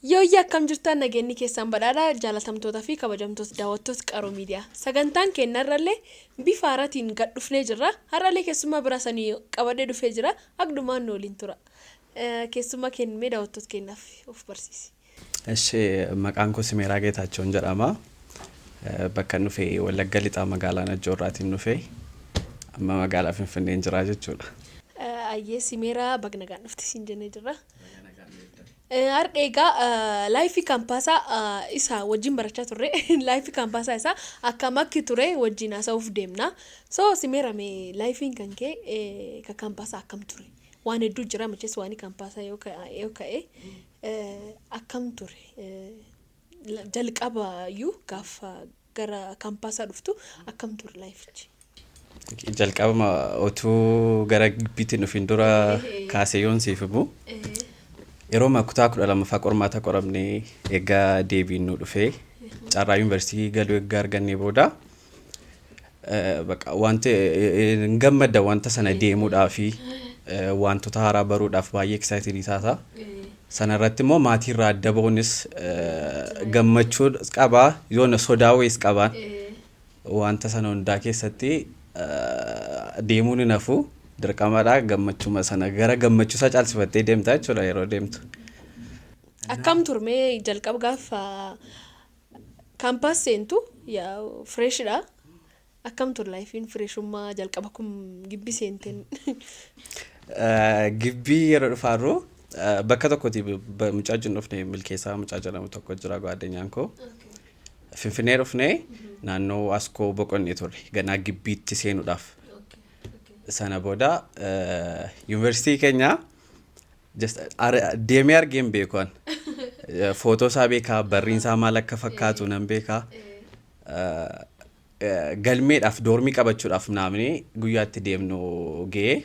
Yooyyaa akkam jirtan nageenyi keessan badhaadhaa jaalatamtoota fi kabajamtoota daawwattoota qaroo miidiyaa. Sagantaan keenyarrallee bifa haaraatiin gad dhufnee jirra. Har'allee keessummaa biraa sanii qabadee dhufee jira. Akdumaan nu waliin tura. Keessummaa keenyamee daawwattoota keenyaaf of barsiisi. Maqaan koo Simeeraa Geetaachoon jedhama. Bakka dhufee Wallagga Lixaa magaalaa Najjoorraatiin dhufee amma magaalaa Finfinneen jira jechuudha. Ayyee Simeeraa bagnagaan dhufti siin jennee jirra. Har'eegaa laayifii kaampaasaa isaa wajjin barachaa turre laayifii kaampaasaa isaa akka makki ture wajjin haasa'uuf deemna. So Simeeramee laayifiin kan kee ka kaampaasaa akkam ture? Waan hedduu jira machees waan kaampaasaa yoo ka'e akkam ture? Jalqabayyuu gaafa gara kaampaasaa dhuftu akkam ture laayifichi? Jalqabama otuu gara gibbiitiin dhufin dura kaasee yoon siifimu. Yeroo kutaa 12ffaa qormaata qoramnee egaa deebiin nu dhufee carraa yuunivarsiitii galuu egaa argannee booda wanti gammadda wanta sana deemuudhaaf fi wantoota haaraa baruudhaaf baay'ee excited taata. Sana irratti immoo maatii irraa adda ba'uunis gammachuu qabaa yoona sodaa wayiis qabaan wanta sana hundaa keessatti deemuun hin hafu. Dirqamadhaa gammachuma sana gara gammachuusaa caalsifattee deemtaa jechuudha yeroo deemtu. Akkam turmee jalqaba gaafa kaampaas seentu yaa fireeshidha. Akkam tur laayifiin fireeshummaa jalqaba kun gibbii seenteen? Gibbii yeroo dhufaarru bakka tokkotti mucaa wajjin dhufnee milkeessaa mucaa jedhamu tokko jira addunyaan koo. Finfinnee dhufnee naannoo Askoo boqonnee turre ganaa gibbiitti seenuudhaaf. Sana booda yuunivarsiitii keenya deemee argeen beekuun footoo isaa beekaa barriin isaa maal akka fakkaatu nan beekaa galmeedhaaf doormii qabachuudhaaf naamnee guyyaatti deemnu ga'ee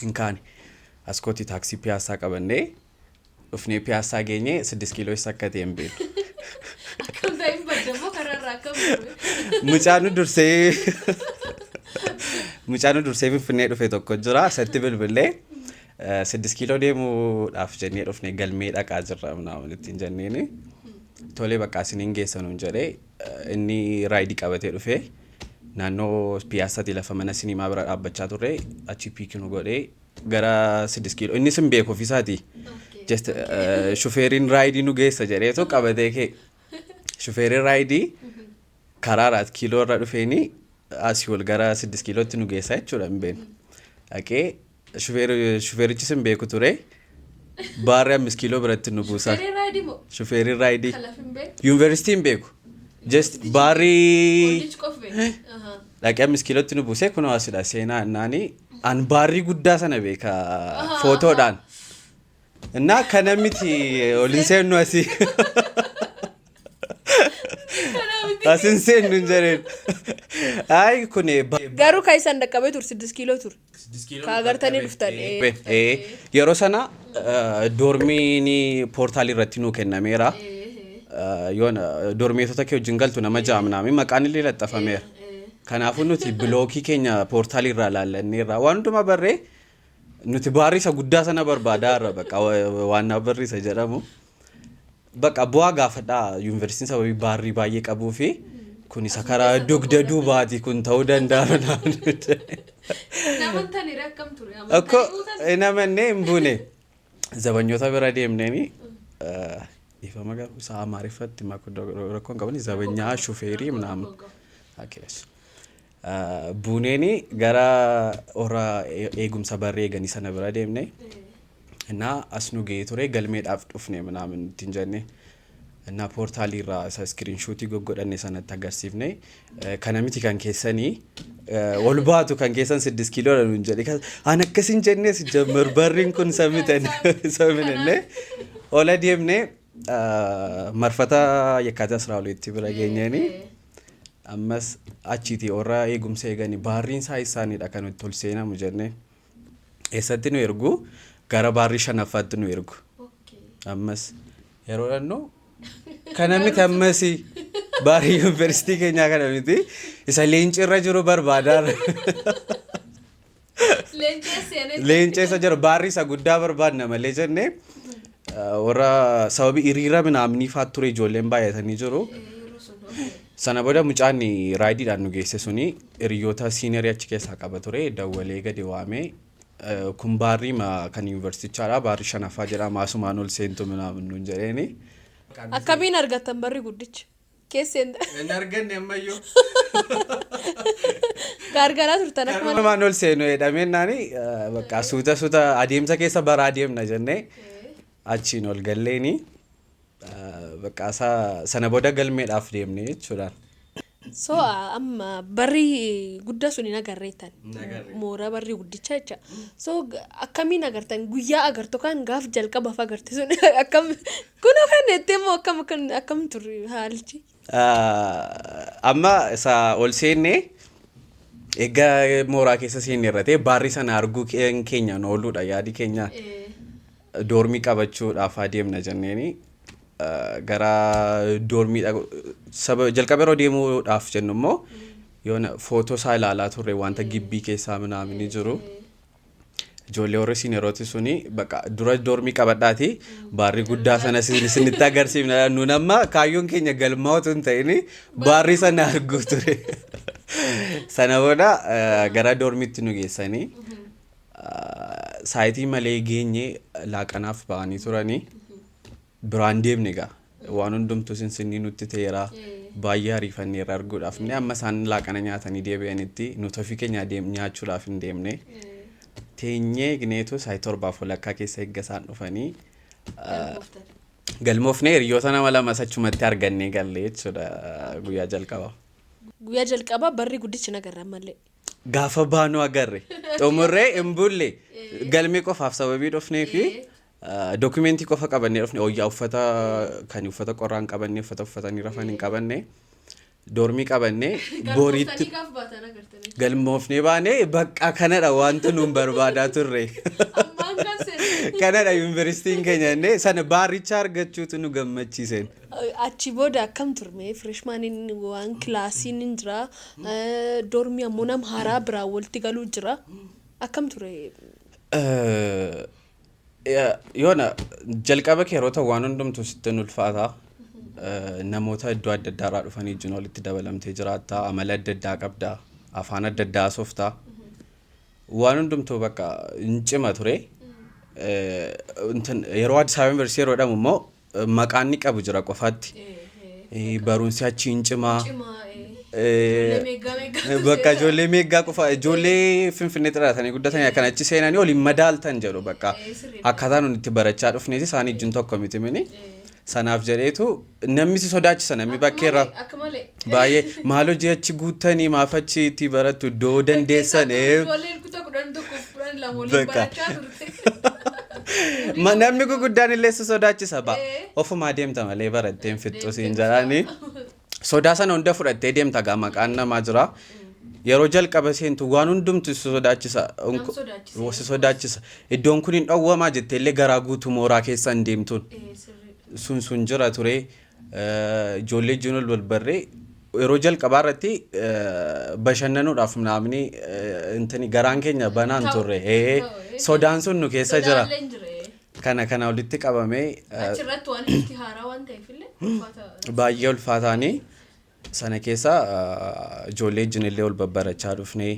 hin kaane Askootti taaksii piyaasaa qabannee dhufnee piyaasaa geenyee 6 kiiloo isa akka ta'e hin beeku. Akkam ta'in baddamoo kararraa akkam ture? Mucaan dursee Finfinnee dhufe tokko jira satti bilbilee 6 kiiloo deemuudhaaf jennee dhufne galmee dhaqaa jirra naamni ittiin jenneeni tolee bakka isiniin geessanuun jedhee inni raayidii qabatee dhufe naannoo piyaasaatti lafa mana siniimaa bira dhaabbachaa turre achi piikinu godhee gara 6 kiiloo innis hin beeku ofiisaati just shufeeriin raayidii nu geessa jedheetu qabatee kee shufeeriin raayidii karaa 4 kiiloo irra dhufeeni asii ol gara 6 kiilootti nu geessaa jechuudha hin beenu. Dhaqee shufeerichis hin beeku ture baarri 5 kiiloo biratti nu buusa. Shufeeriin raayidii yuunivarsiitii hin beeku. Just baarri dhaqee 5 kiilootti nu buusee kun hawaasidha seenaa naani an baarrii guddaa sana beeka footoodhaan. Innaa kana miti olin seennu asii. Asin seennu hin jedheen. Ay kun garuu kan isaan dhaqqabee ture 6 kiiloo ture. Ka agartanii dhuftan. Yeroo sana doormiin poortaalii irratti nuu kennameera. Yoon doormeetota kee wajjin galtu nama jaamnaami maqaan illee laxxafameera. Kanaafuu nuti bilookii keenya poortaalii irraa laallanneerra waan hundumaa barree nuti baarrii isa guddaa sana barbaadaa irra bakka waan barrii isa jedhamu. Bakka bu'aa gaafadhaa yuunivarsiitiin sababii baarrii baay'ee qabuu fi kun isa karaa dugda duubaati kun ta'uu danda'a. Namoonni akkam ture? Akka namannee hin buune zabanyoota bira deemneeni ifama garuu isaa amaariffatti rakkoon qabani zabanyaa shufeerii minaamu. Buuneeni gara hora eegumsa barree eeganii sana bira deemne. Innaa as nu ga'ee ture galmeedhaaf dhufne minaamin ittiin jenne innaa poortaalii irraa isa iskiriinshuutii goggodhanne sanatti agarsiifne kana miti kan keessanii ol baatu kan keessan 6 kiiloo nuun jedhe an akkasin jennees jammar barriin kun saminenne ola deemne marfata Yekkaatii 12 bira geenyeeni ammas achiiti warra eegumsa eeganii baarriin isaa isaaniidha kan nuti ol seenamu jenne eessatti nu ergu gara baarrii 5ffaatti nu ergu. Ammas yeroo dhannoo kana miti ammasii baarrii yuunivarsiitii keenyaa kana miti isa leenci irra jiru barbaadaa. Leenci isa jiru baarrii isa guddaa barbaadna malee jennee warra sababii hiriira minaamnii faat ture ijoolleen baay'atanii jiru. Sana booda mucaan raayidiidhaan nu geesse suni hiriyoota siinerii achi keessaa qaba ture dawwalee gadi waamee kun baarrii kan yuunivarsiitichaadha baarrii shanaffaa jedhama asumaan ol seentu minaamin nuun jedheeni. Akkamiin argattan barri guddicha? Keesseen hin arganne ammayyuu. Gargaaraa turtan akkuma asumaan ol seenu jedhameen naani bakka suuta adeemsa keessa bara adeemna jennee achiin ol galleeni. Bakka sana booda galmeedhaaf deemne jechuudha. So amma barri guddaa sun hin agarreetan mooraa barri guddicha jecha. So akkamiin agartan guyyaa agartu kan gaaf jalqabaaf agarte sun akkam kun kan itti immoo akkam turre haalchi. Amma isa ol seenne egaa mooraa keessa seenne irratti baarri sana arguu keenya ooluudha yaadi keenya doormii qabachuudhaaf adeemna jenneeni. Gara doormiidha jalqaba yeroo deemuudhaaf jennu immoo yoona footoo isaa ilaalaa turre wanta gibbii keessaa minaamini jiru. Ijoollee warri siinerooti suni bakka dura doormii qabadhaati baarri guddaa sana isinitti agarsiifna nuun amma kaayyoon keenya galmaa'utu hin ta'in baarri sana arguu ture. Sana booda gara doormiitti nu geessanii saayitii malee geenye laaqanaaf ba'anii turanii. Biraan deemne egaa waan hundumtuu sinsinnii nutti ta'eera baay'ee ariifanneerra arguudhaaf inni amma isaan laaqana nyaatanii deebi'anitti nuti ofii keenya nyaachuudhaaf hin deemne teenyee gineetu saayitii 7 keessa eegga isaan dhufanii galmoofne hiriyoota nama lamas achumatti argannee galle jechuudha guyyaa jalqabaa. Guyyaa jalqabaa barri guddichi nagarra malee. Gaafa baanuu agarre xumurree hin bulle galmee qofaaf sababii dhufnee fi Dokumentii qofa qabannee dhufne oyyaa uffata qorraan qabannee uffatanii rafan hin qabanne doormii qabannee boriitti galmoofnee baanee bakka kanadha wanti nuun barbaadaa turre. Kanadha yuunivarsiitiin keenya innee sana baaricha argachuutu nu gammachiisen. Achi booda akkam turme freshmaaniin waan kilaasiin hin jira doormii ammoo nam haaraa biraa walitti galuu jira akkam ture? Yoona jalqaba keerota waan hundumtuu sitti ulfaata namoota iddoo adda addaarraa dhufanii wajjin walitti dabalamtee jiraata amala adda addaa qabda afaan adda addaa soofta waan hundumtuu bakka hin cima ture yeroo Addis Ababa Yuunivarsiitii yeroo jedhamu immoo maqaan ni qabu jira qofaatti barumsi achi hin cimaa bakka ijoollee meeggaa qofa ijoollee Finfinnee xiraatanii guddatanii kan achi seenanii waliin madaaltan jedhu bakka akkaataa nuti itti barachaa dhufnees isaanii ijjiin tokko miti mini sanaaf jedheetu namni si sodaachisa namni bakkeerra baay'ee maal hojii achi guuttanii maaf achi itti barattu iddoo dandeessan namni guguddaan illee si sodaachisa ofumaa deemta malee baratteen fixxu siin jedhanii. Sodaa sana hunda fudhattee deemta gaa maqaan namaa jira yeroo jalqaba seentu waan hundumtu si sodaachisa iddoon kun hin dhowwamaa jettee illee garaa guutuu mooraa keessa hin deemtuun sun jira ture ijoollee wajjin ol barree yeroo jalqabaa irratti bashannanuudhaaf naamni garaan keenya banaan turre sodaan sun nu keessa jira. Kana walitti qabamee achirratti waan itti haaraa waan ta'eefillee baay'ee ulfaataanii sana keessa ijoollee wajjin illee ol babbarachaa dhufnee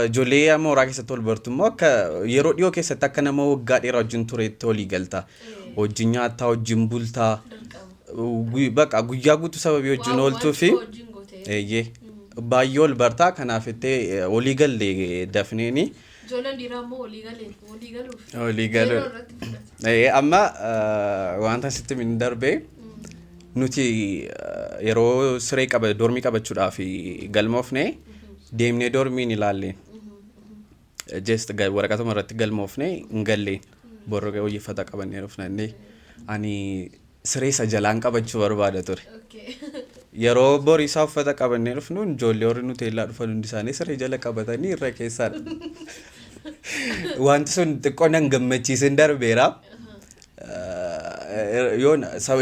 ijoollee mooraa keessatti ol bartu immoo akka yeroo dhiyoo keessatti akka nama waggaa dheeraa wajjin tureetti olii galta wajjin nyaattaa wajjin bultaa bakka guyyaa guutuu sababii wajjin ooltuu fi baay'ee ol bartaa kanaaf itti olii gallee dafneeni. Ijoolleen dhiiraa immoo olii galuuf. Amma wanta sitti min darbee nuti yeroo siree doormii qabachuudhaaf galmoofne deemnee doormiin ilaalleen just waraqatuma irratti galmoofne hin galleen borroqee hojiifata qabannee dhufnannee ani siree isa jalaan qabachuu barbaada ture. Yeroo boriisaa uffata qabannee dhufnu ijoollee warri nuti illaa dhufan hundi isaanii siree jala qabatanii irra keessaadha. Wanti sun xiqqoo nan gammachiisin darbeera.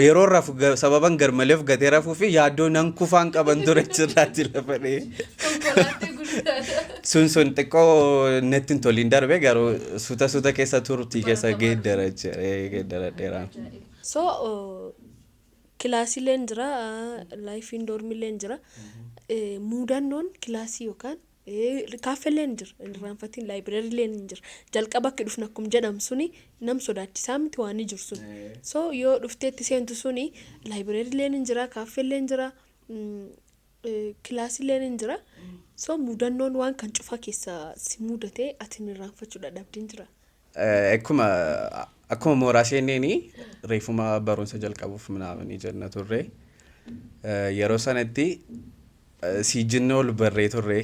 Yeroo rafu sababan garmaleef gatee rafuu fi yaaddoo nan kufaan qaban ture jirraatti lafadhee. sun xiqqoo natti hin toliin darbe garuu suuta keessa turtii keessa geeddaradheeraan. So kilaasiileen jira, laayifiin doormiileen jira. Muudannoon kilaasii yookaan kaaffeeleen jira, irraanfatiin laayibirariileen jira. Jalqaba akka dhufna akkuma jedhamu suni nam sodaachisaa miti waan jiru sun. So yoo dhufteetti seentu suni laayibirariileen jira, kaaffeeleen jira, kilaasiileen jira. So muudannoon waan kan cufa keessa si muudatee ati irraanfachuu dadhabdiin jira. Akkuma mooraa seenneeni reefuma barumsa jalqabuuf minaamin jenna turre. Yeroo sanatti si jinna ol barree turre.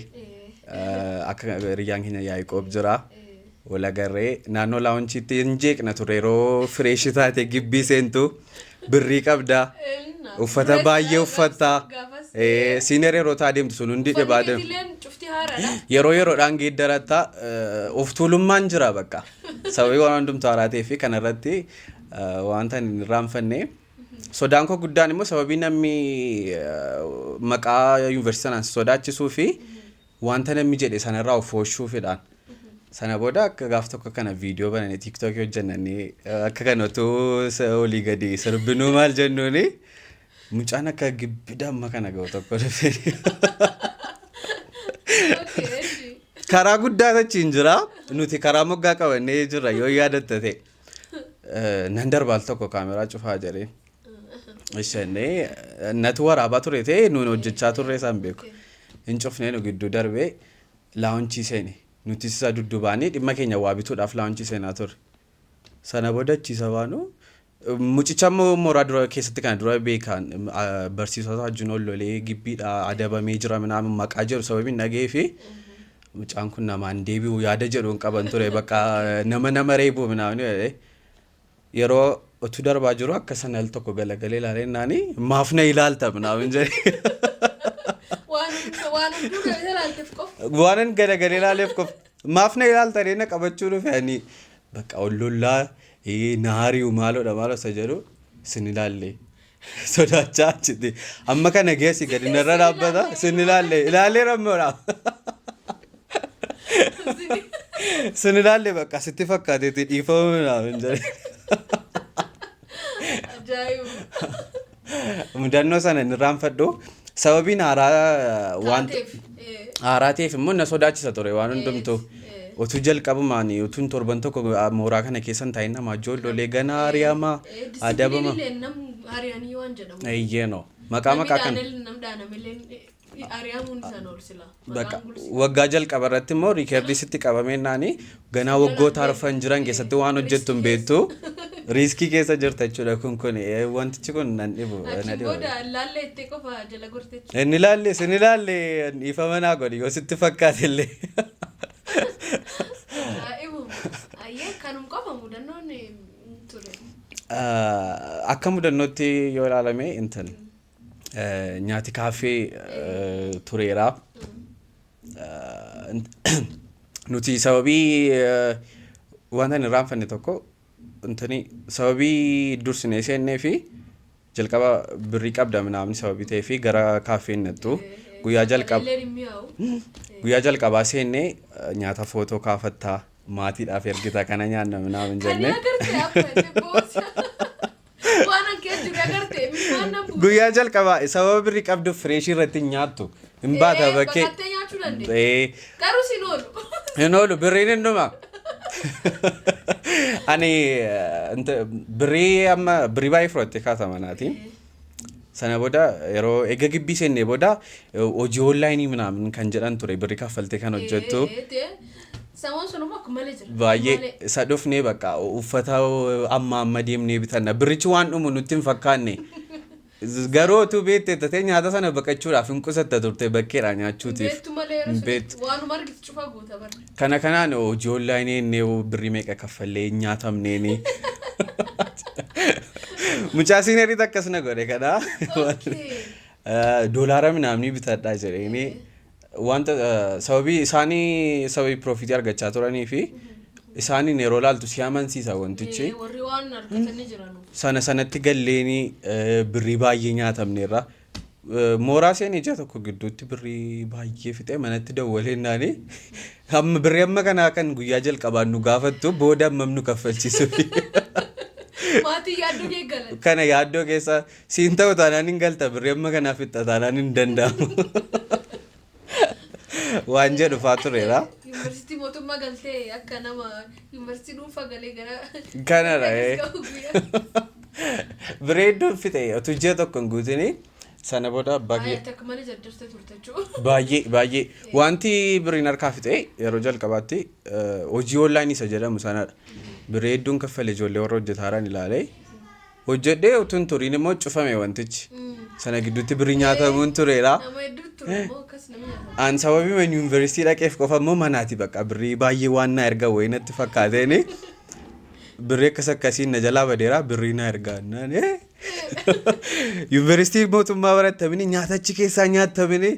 Akka riyyaan keenya Yaaqoob jira. Wal agarree naannoo laawunchiitti hin jeeqna turre yeroo fireeshi taate gibbii seentu birrii qabda. Uffata baay'ee uffatta. Siinere yeroo taa deemtu sun hundi dhibaadam. Yeroodhaan geeddaratta of tuulummaan jira bakka. Sababii waan hundumtu haaraa ta'ee fi kanarratti wanta hin irraanfanne. Sodaan koo guddaan immoo sababii namni maqaa yuunivarsiitii sanaan sodaachisuu fi wanta namni jedhe sanarraa of oolchuufidhaan. Sana booda akka gaaf tokko kana viidiyoo bananii TikTok hojjennanii akka kanatu olii gadi sirbinuu maal jennuuni. Mucaan akka gibbida amma kana ga'u tokko dhufee. Karaa guddaa achiin jira. Nuti karaa moggaa qabannee jirra yoo yaadatta ta'e. Nan darbaal tokko kaameraa cufaa jedhee. Isheenee natu waraabaa ture ta'e nuun hojjechaa turre isaan beeku. Hin cufnee nu gidduu darbee laawunchii seene. Nuti isa duddubaanii dhimma keenya waa bituudhaaf laawunchii seenaa turre. Sana booda achiisa baanu. Mucicha mooraa dura keessatti kana dura beekan barsiisota wajjin ollolee gibbiidha adabamee jira minaamin maqaa jedhu sababiin dhagee fi mucaan kun namaan deebi'u yaada jedhuun qaban ture bakka nama reebuu minaamin yeroo otu darbaa jiru akka sanal tokko galagalee ilaalee naani maaf na ilaalta minaamin jedhe. Waanan galagalee ilaaleef qof maaf na ilaalta deena qabachuu dhufe ani bakka ollollaa. Naariu maalodha maalo isa jedhu sin ilaalle sodaachaa achitti amma kana geessi gadi narra dhaabbata sin ilaalee rammoodha sin ilaalle bakka sitti fakkaateetti dhiifamuu hin jedhe. Mudannoo sana hin irraanfadhu sababiin haaraa ta'eef immoo na sodaachisa ture waan hundumtu. Otu jalqabumaanii utuun torban tokko mooraa kana keessan taa'in nama ijoollee ganaa ari'ama adabama. Eeyyeno maqaa kan. Waggaa jalqaba irratti immoo riikeerdii sitti qabamee naani ganaa waggoota arfan jiran keessatti waan hojjettu hin beektu riiskii keessa jirta jechuudha kun wantichi kun nan dhibu. Inni ilaalle dhiifama naa godhi yoo sitti fakkaate illee. Akka mudannootti yoo ilaalame intan nyaati kaaffee tureera. Nuti sababii wanta hin irraanfanne tokko intani sababii dursinee seennee fi jalqaba birrii qabda minaamin sababii ta'ee fi gara kaaffee nattu guyyaa jalqabaa seennee nyaata footoo kaafattaa maatiidhaaf ergita kana nyaanna minaamin jennee. Guyyaa jalqabaa sababa birrii qabduuf fireeshii irratti nyaattu hin baata bakkee. Hin oolu birriin hin dhuma. Ani birrii baay'ee fudhattee kaatamanaati. Sana booda yeroo eega gibbii seennee booda hojii onlaayinii minaamin kan jedhan ture birrii kaffaltee kan hojjettu. Baay'ee isa dhufnee bakka uffata amma deemnee bitanna birrichi waan dhumu nutti hin fakkaanne. Garuu utuu beektee tatee nyaata sana baqachuudhaaf hin qusatta turte bakkeedha nyaachuutiif. Kanaan hojii onlaayinii birrii meeqa kaffallee nyaatamneeni. Mucaa siinerii akkas na godhe kana doolaara minaamin bitadhaa jedheenii wanta sababii isaanii sababii piroofitii argachaa turanii fi isaaniin yeroo laaltu si amansiisa wantichi. Sanatti galleeni birrii baay'ee nyaatamneerra mooraa seen ija tokko gidduutti birrii baay'ee fixee manatti dawwalee naani amma birrii amma kanaa kan guyyaa jalqabaan nu gaafattu booda ammam nu kaffalchiisuuf. Maatii yaaddoo eeggala. Kana yaaddoo keessa siin ta'u taanaan hin galta birrii amma kanaa fixa taanaan hin danda'amu. Waan jedhu fa'aa tureera. Yuunivarsiitii mootummaa galtee akka nama yuunivarsiitii dhuunfaa galee gara. Kanadha. Birrii hedduun fixe otu ji'a tokko hin guutini. Sana booda baay'ee wanti birriin harkaa fixe yeroo jalqabaatti hojii onlaayinii isa jedhamu sanadha. Birrii hedduun kaffale ijoollee warra hojjetaaran ilaalee hojjedhee utuun turiin immoo cufame wantichi. Sana gidduutti birrii nyaatamuun tureera. An sababii man yuunivarsiitii dhaqeef qofa immoo manaati bakka birrii baay'ee waan na erga wayii natti fakkaateen birrii akkas akkasiin na jalaa badeera birrii na ergaa naan yuunivarsiitii mootummaa barattamini nyaatachi keessaa nyaatamini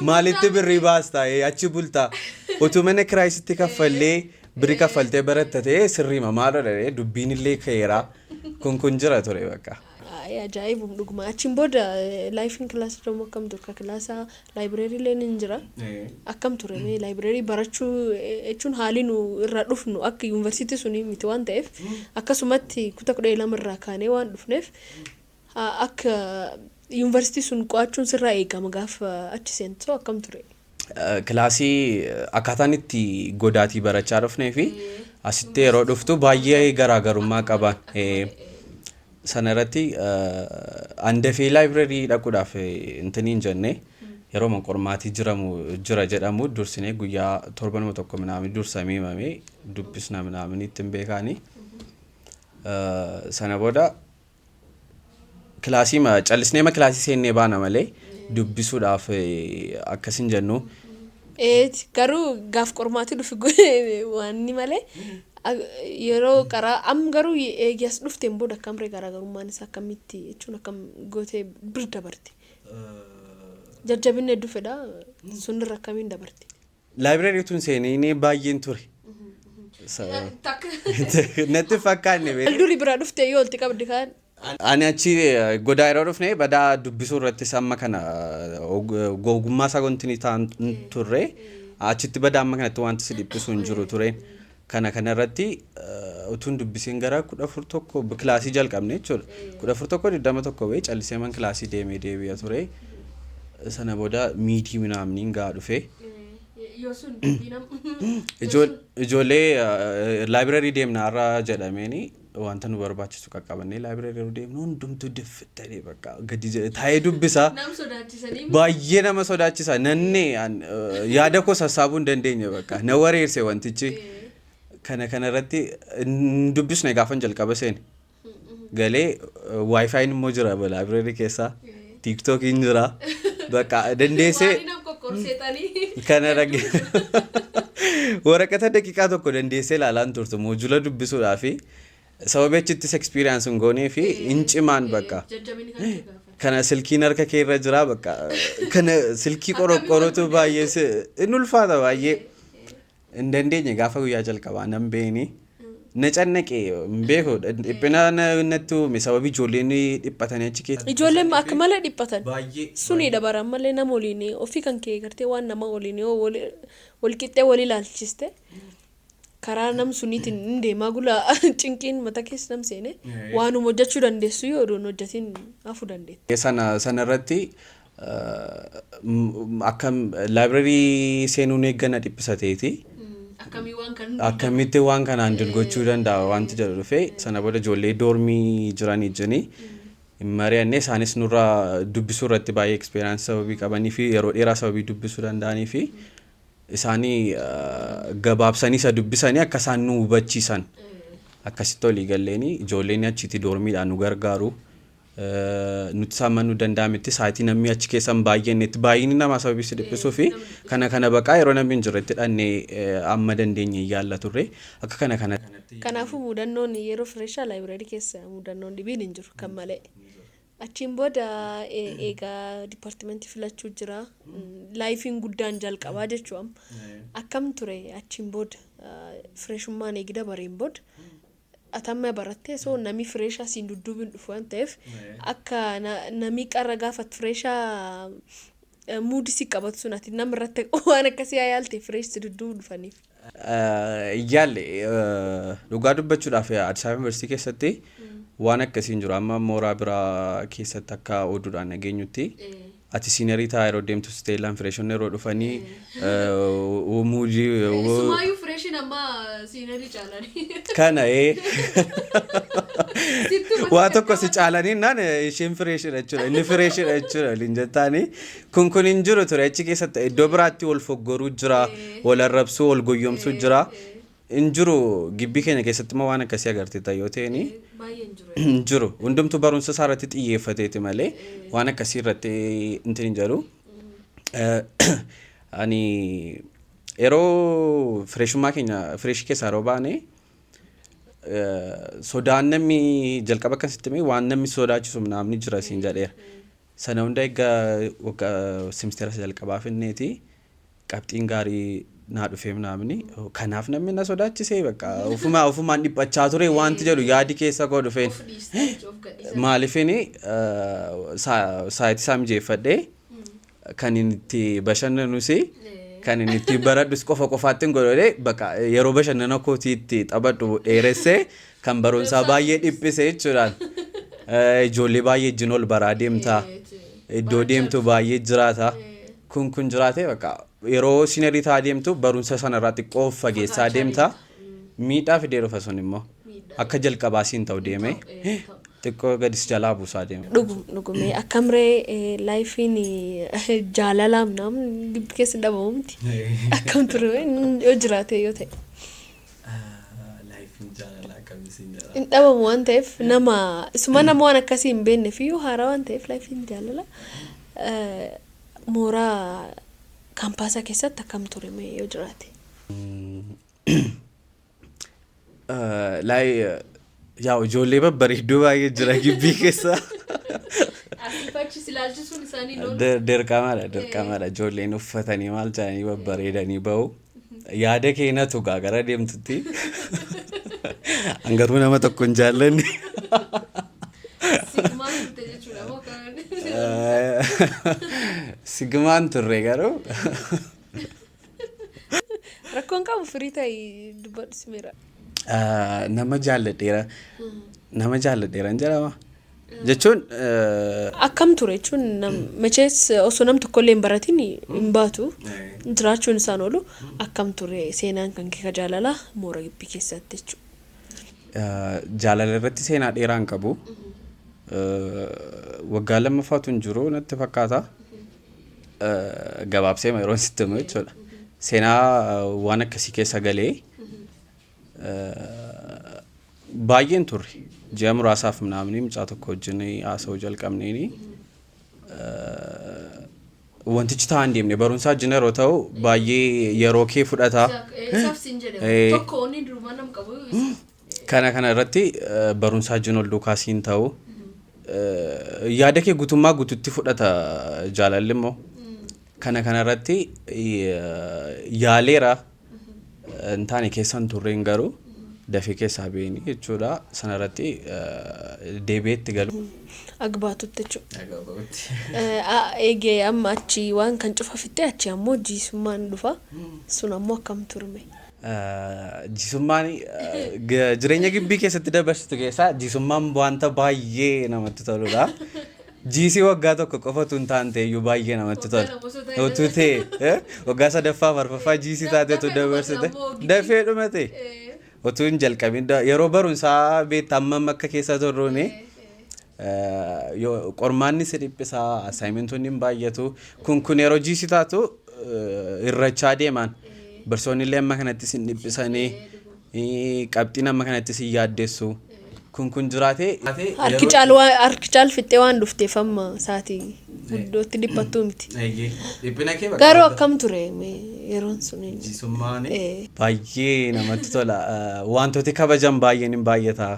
maalitti birrii baastaa achi bultaa utuu mana kiraayisitti kaffallee birrii kaffaltee barattatee sirriima maalodha dubbiin illee ka'eera kun jira ture bakka. Ajaa'ibum dhuguma achiin booda laayifiin kilaasii ደግሞ akkam ture ka kilaasaa laayibireerii illee ni jira akkam ture mee laayibireerii barachuu jechuun haalii nu irraa dhufnu akka yuunivarsiitii suni miti waan ta'eef akkasumatti kutaa 12 irraa kaanee waan dhufneef akka yuunivarsiitii sun qo'achuun sirraa eegama gaafa achi seentu akkam ture. Kilaasii akkaataan itti godaatii barachaa dhufnee fi asitti yeroo dhuftu baay'ee garaagarummaa qaban. Sanarratti andafee laayibireerii dhaquudhaaf intiniin jennee yeroo qormaatii jira jedhamu dursinee guyyaa 7 minaamin dursamee himamee dubbisna minaamin ittiin beekaanii. Sana booda kilaasii callisnee kilaasii seennee baana malee dubbisuudhaaf akkasin jennu. Garuu gaaf qormaatii dhufi waan ni malee. Yeroo qaraa garuu eegas dhufteen booda akkamree garaagarummaan isaa akkamitti jechuun akkam gootee bir dabarte. Jajjabinni hedduu fedha sunirra akkamiin dabarte. Laayibireerii tun seenee baay'een ture. Natti fakkaanne. Durii biraa dhuftee yoo olti qabdi kaan. Ani achi godaa yeroo dhufne badaa dubbisuu irratti samma kana ogummaa isaa gontinii ta'an turre achitti badaa amma kanatti wanti si dhiphisuu hin jiru ture. Kana irratti utuun dubbisiin gara 14 kilaasii jalqabne jechuudha. 14 21 wayii callisee man kilaasii deebi'a ture. Sana booda miitii minaamniin gaa dhufe. Ijoollee laayibireerii deemna irra jedhameeni wanta nu barbaachisu qaqqabannee laayibireerii deemnu hundumtuu diffittanii bakka gadi taa'ee dubbisa. Baay'ee nama sodaachisa. Nanne yaada koo sassaabuu hin dandeenye bakka na wareerse wantichi. Kana irratti dubbisne gaafan jalqaba seene galee waayifaayin immoo jira laayibireerii keessaa tiiktookiin jira bakka dandeessee kana waraqata daqiiqaa tokko dandeessee ilaalaan turtu moojula dubbisuudhaafi sababii achittis ekspiriyaansiin goonee fi incimaan bakka kana silkiin harka kee irra jira bakka kana silkii qorqorootu baay'ee in ulfaata baay'ee. Indandeenye gaafa guyyaa jalqabaa nan beeni na cannaqee beeku dhiphina natti uume sababii ijoolleen dhiphatanii achi keessa. Ijoolleen akka malee dhiphatan suni dabaran malee nama waliin ofii kan kee gartee waan nama waliin wal qixxee wal ilaalchiste karaa nam suniitiin hin deemaa gula cinqiin mata keessa nam seene waanuma hojjechuu dandeessu yoo odoon hojjetiin hafuu dandeetti. Sanarratti akkam laayibireerii seenuun eeggana dhiphisateeti. Akkamitti waan kanaan gochuu danda'a wanti jedhu dhufe sana booda ijoollee doormii jiran ijjanii mari'annee isaanis nurra dubbisuu irratti baay'ee eksperiyaansi sababii qabanii fi yeroo dheeraa sababii dubbisuu danda'anii fi isaanii gabaabsanii isa dubbisanii akka isaan nu hubachiisan akkasitti olii galleeni ijoolleen achitti doormiidhaan nu gargaaru. Nuti saammanuu danda'ametti saayitii namni achi keessan baay'eennetti baay'inni namaa sababii si dhiphisuu fi kana baqaa yeroo namni hin jirretti dhannee amma dandeenye yaalla turre akka kana. Kanaafuu mudannoon yeroo fireeshaa laayibireerii keessa mudannoon dhibiin hin jiru kan malee. Achiin booda eegaa dipaartimentii filachuu jira. Laayifiin guddaan jalqabaa jechuudha. Akkam ture achiin booda fireeshummaan eegida bareen booda atamma barattee so nami fireeshaa siin dudduubin dhufu waan ta'eef akka nami qarra gaafat fireeshaa muudi si qabatu sun ati namarratti waan akkasii yaalte fireesh dudduubin dhufaniif. Yaalle dhugaa dubbachuudhaaf Addis Ababa Yuunivarsiitii keessatti waan akkasiin jiru amma mooraa biraa keessatti akka oduudhaan nageenyutti ati siinerii ta'a yeroo deemtu steelaan fireeshonni yeroo dhufanii muudii sumaayyuu fireeshin amma siinerii caalanii kana waa tokko si caalanii naan isheen fireeshidha jechuudha inni fireeshidha jechuudha linjattaanii kun hin jiru ture achi keessatti iddoo biraatti wal foggoruu jira wal arrabsuu wal goyyomsuu jira in jiru gibbii keenya keessatti ma waan akkasii agartee tayyoo ta'eni jiru hundumtu barumsa isaa irratti xiyyeeffateeti malee waan akkasii irratti intin hin jedhu ani yeroo fireeshummaa keenya fireeshii keessaa yeroo baane sodaan namni jalqaba akkasitti mee waan namni sodaachisu namni jira siin jedheera sana hunda egaa simsteera jalqabaaf inneeti qabxiin gaarii naa dhufee namni kanaaf namni na sodaachisee bakka ofumaan dhiphachaa ture wanti jedhu yaadi keessa koo dhufeen maaliifini saayitii isaa mijeeffadhee kan inni itti bashannanus kan inni itti baradhus qofaatti hin godhee bakka yeroo bashannana kootii itti taphadhu dheeressee kan barumsaa baay'ee dhiphisee jechuudhaan ijoollee baay'ee ijjiin ol baraa deemtaa iddoo deemtu baay'ee jiraata kun jiraatee bakka yeroo siinerii ta'a deemtu barumsa sana irratti xiqqoo fageessaa deemta miidhaa fidee dhufa sun immoo akka jalqabaa siin ta'u deeme xiqqoo gadis jalaa buusaa deeme. Dhugumee akkamree laayifiin jaalalaam naam gibbi keessa dhabamu miti akkam ture yoo jiraate yoo ta'e. Laayifiin jaalalaa akkamiin jira. Hin dhabamu waan ta'eef nama waan akkasii hin beekne fi yoo haaraa waan ta'eef laayifiin jaalala mooraa kaampaasa keessatti akkam ture yoo jiraate. Yaa ijoollee babbareedduu baay'ee jira gibbii keessa. Asifachi silaalchisuun isaanii loolu. Dirqamadha ijoolleen uffatanii maal jedhanii babbareedanii bahu. Yaada keenyatu gara deemtutti. Hangaruu nama tokko hin jaallanne. Sigmaan turre garuu. Rakkoon qabu firii ta'ii dubbadhu simeera. Nama jaalladheera hin jedhama. Jechuun akkam ture jechuun machees osoo nam tokkollee hin baratin hin baatu jiraachuun isaan oolu akkam ture seenaan kan kee jaalala mooraa gibbii keessatti jechuudha. Jaalala irratti seenaa dheeraa hin qabu. Waggaa lammaffaatu hin jiru natti fakkaata. Gabaabsee yeroo sitti himu jechuudha. Seenaa waan akkasii keessa galee baay'een turre. Ji'a muraasaaf namni mucaa tokko wajjin haasa'uu jalqabneeni. Wantichi ta'aa hin deemne barumsaa wajjin yeroo ta'u baay'ee yeroo kee fudhata. Kana irratti barumsaa wajjin ol duukaa siin ta'u. Yaada kee guutummaa guututti fudhata jaalalli immoo. Kana irratti yaaleera hin taane keessan turreen garuu dafee keessaa beeni jechuudha. Sana irratti deebi'eetti galu. Agbaatutti jechuudha. Eegee amma achi waan kan cufafitte achi ammoo jiisummaan dhufa. Sun ammoo akkam turme. Jiisummaan jireenya gibbii keessatti dabarsitu keessaa jiisummaan wanta baay'ee namatti toludha. Jiisii waggaa tokko qofatu hin taane iyyuu baay'ee namatti tola. Otuu ta'e waggaa sadaffaa farfaffaa jiisii taateetu dabarsite dafee dhumate. Otuu hin jalqabin yeroo barumsaa beektaa amma akka keessa turruuni qormaanni si dhiphisaa assaayimentoonni hin baay'atu kun yeroo jiisii taatu irrachaa deeman barsoonni illee amma kanatti si dhiphisanii qabxiin amma kanatti si yaaddeessu. Kun jiraate harki caal fixee waan dhufteef amma saatii guddootti dhiphattuu miti. Garuu akkam ture yeroon sun. Jiisummaan baay'ee namatti tola. Wantooti kabajan baay'een hin baay'ata.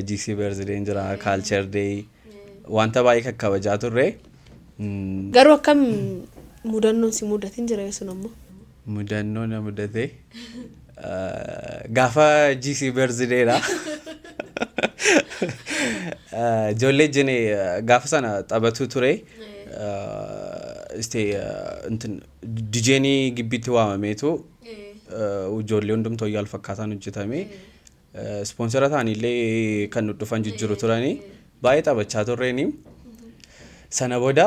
GC birthday jira, culture day wanta baay'ee kakkabajaa turre. Garuu akkam mudannoon si mudatin jira sun ammoo. Mudannoo na mudate gaafa GC birthday dha. ijoollee jine gaafa sana taphatu ture. Intin dijeenii gibbiitti waamameetu ijoollee hundumtuu yaal fakkaataan hojjetame. Ispoonsera ta'anillee kan dhufan jijjiiru turanii baay'ee taphachaa turreeni. Sana booda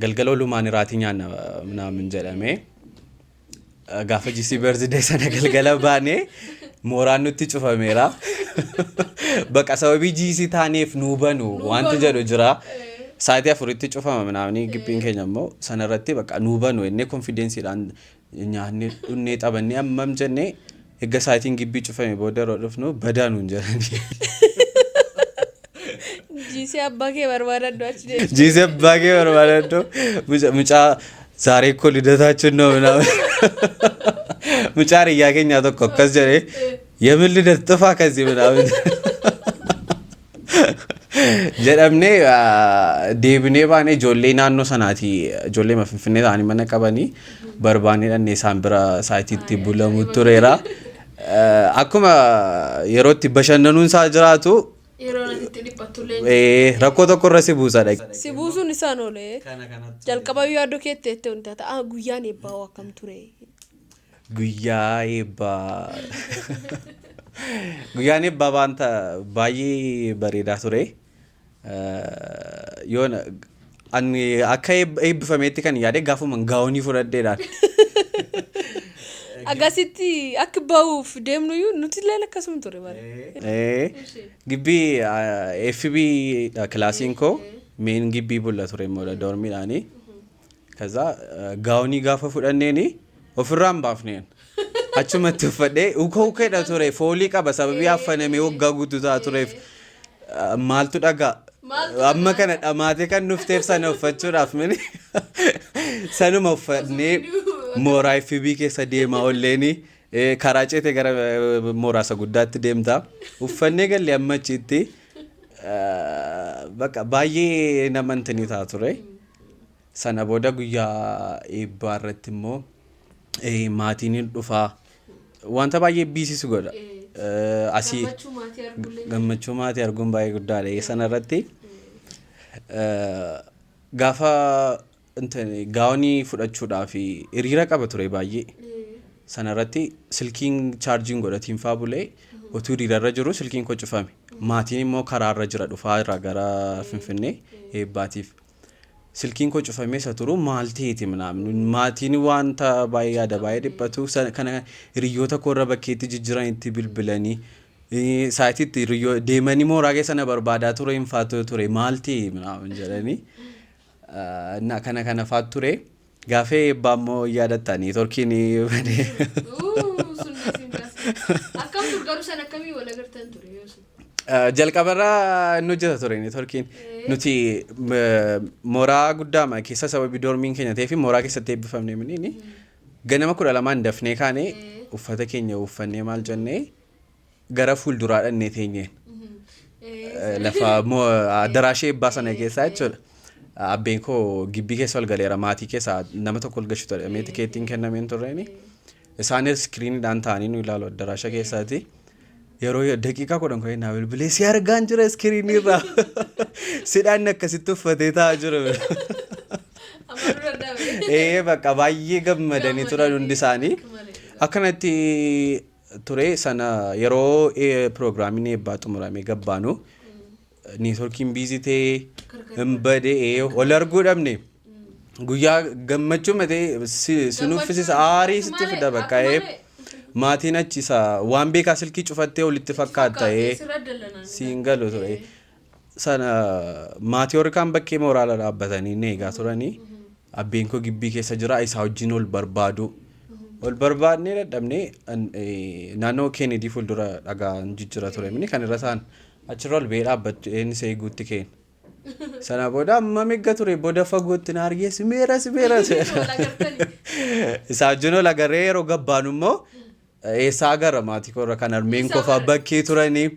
galgala oolumaan irraatii nyaanna naamin jedhame. Gaafa GC birthday sana galgala baanee mooraan nutti cufameera. Bakka sababii GC taaneef nuu banu wanti jedhu jira. Saatii afuritti cufama naamni gibbiin keenya immoo sana irratti bakka nuu banu inni konfidensiidhaan nyaanne dhunnee taphannee ammam jennee egaa saatiin gibbii cufame booda yeroo dhufnu badaanu hin jedhani. GC abbaa kee barbaadadhu achi deemu. GC abbaa kee barbaadadhu mucaa zaaree koo lidataachuu noo mucaa riyyaa keenyaa tokko akkas jedhee yemin lidat xufaa akkasii midhaan jedhamnee deebinee baanee ijoollee naannoo sanaati ijoollee Finfinnee ta'anii mana qabanii barbaannee dhannee isaan bira saayitiitti bulamu tureera. Akkuma yerootti bashannanuun isaa jiraatu yeroo natti dhiphatullee rakkoo tokko irra si buusadha. Si buusuun isaan oolee jalqaba yaaduu keetti ettee hundi ta'a guyyaan eebbaa akkam ture. Guyyaa eebbaa guyyaan eebbaa waanta baay'ee bareedaa ture. Yoon ani akka eebbifameetti kan yaade gaafuma gaawonii fudhadheedhaan. Agasitti akka bahuuf deemnuyyuu nuti illee akkasuma ture bare. Gibbii FB kilaasiin koo meen gibbii bulla ture immoo dormiidhaani. Kaza gaawonii gaafa fudhanneeni ofirraan baafneen. Achumatti uffadhee ukeedha ture foolii qaba sababii affanamee waggaa guutuu ta'a tureef maaltu dhagaa. Amma kana dhamaatee kan nufteef sana uffachuudhaaf mini sanuma uffannee mooraa FB keessa deemaa olleeni karaa ceetee gara mooraa isa guddaatti deemta uffannee gallee amma achitti bakka baay'ee namantanii ta'a ture. Sana booda guyyaa eebbaa irratti immoo maatiin dhufaa wanta baay'ee biisisu godha. Asii gammachuu maatii arguun baay'ee guddaadha. Sana irratti gaafa gaawonii fudhachuudhaaf hiriira qaba ture baay'ee. Sana irratti silkiin chaarjiin godhatiin faa bulee utuu hiriirarra jiru silkiin koo cufame. Maatiin immoo karaarra jira dhufaa irraa gara Finfinnee eebbaatiif. Silkiin koo cufamee isa turu maal ta'eeti midhaan maatiin wanta baay'ee yaada baay'ee dhiphatu kana hiriyoota koo irra bakkeetti jijjiiran itti bilbilanii saayitiitti deemanii mooraa keessa na barbaadaa ture hin faatu ture maal ta'e midhaan jedhanii kana faatu ture gaafee eebbaa immoo yaadattanii torkiin badee. Akkam turgaru sana akkamii wal agartan ture yoo jalqabarraa nu hojjeta ture torkiin nuti mooraa guddaa keessa sababii dormiin keenya ta'ee fi mooraa keessatti eebbifamne miniini ganama 12 dafnee kaanee uffata keenya uffannee maal jennee gara fuulduraa dhannee teenyeen lafa daraashee eebbaa sana keessaa jechuudha. Abbeen koo gibbii keessa ol galeera maatii keessaa nama tokko ol gashu ture tikeettiin kennameen turreeni isaanis iskiriiniidhaan ta'anii nu ilaalu daraasha keessaati. Yeroo daqiiqaa 10 ko'ee naa bilbilee si argaan jira iskiriinirraa sidhaan akkasitti uffatee taa'aa jiru. Bakka baay'ee gammadanii turan hundi isaanii akkanatti ture. Sana yeroo pirogiraamiin eebbaa xumuramee gabbaanu neetworkiin biizii ta'ee hin badee ol arguu dhabne guyyaa gammachuu matee sinuuffisisa aarii sitti fida bakka maatiin achisa waan beekaa silkii cufattee walitti fakkaata siin galu ture. Sana maatii warri kaan bakkee mooraala dhaabbatanii eegaa turanii abbeen koo gibbii keessa jira isaa wajjin ol barbaadnee dadhabnee naannoo Kennedy fuuldura dhagaan jijjiira ture mini kan irra isaan achirra ol ba'ee dhaabbachuu inni isa eeguutti keenya. Sana booda amma meegga ture booda fagootti na argee simeera isaa wajjin ol agarree yeroo gabbaanu immoo eessaa gara maatii koo irra kan armeen kofaa bakkee turanii.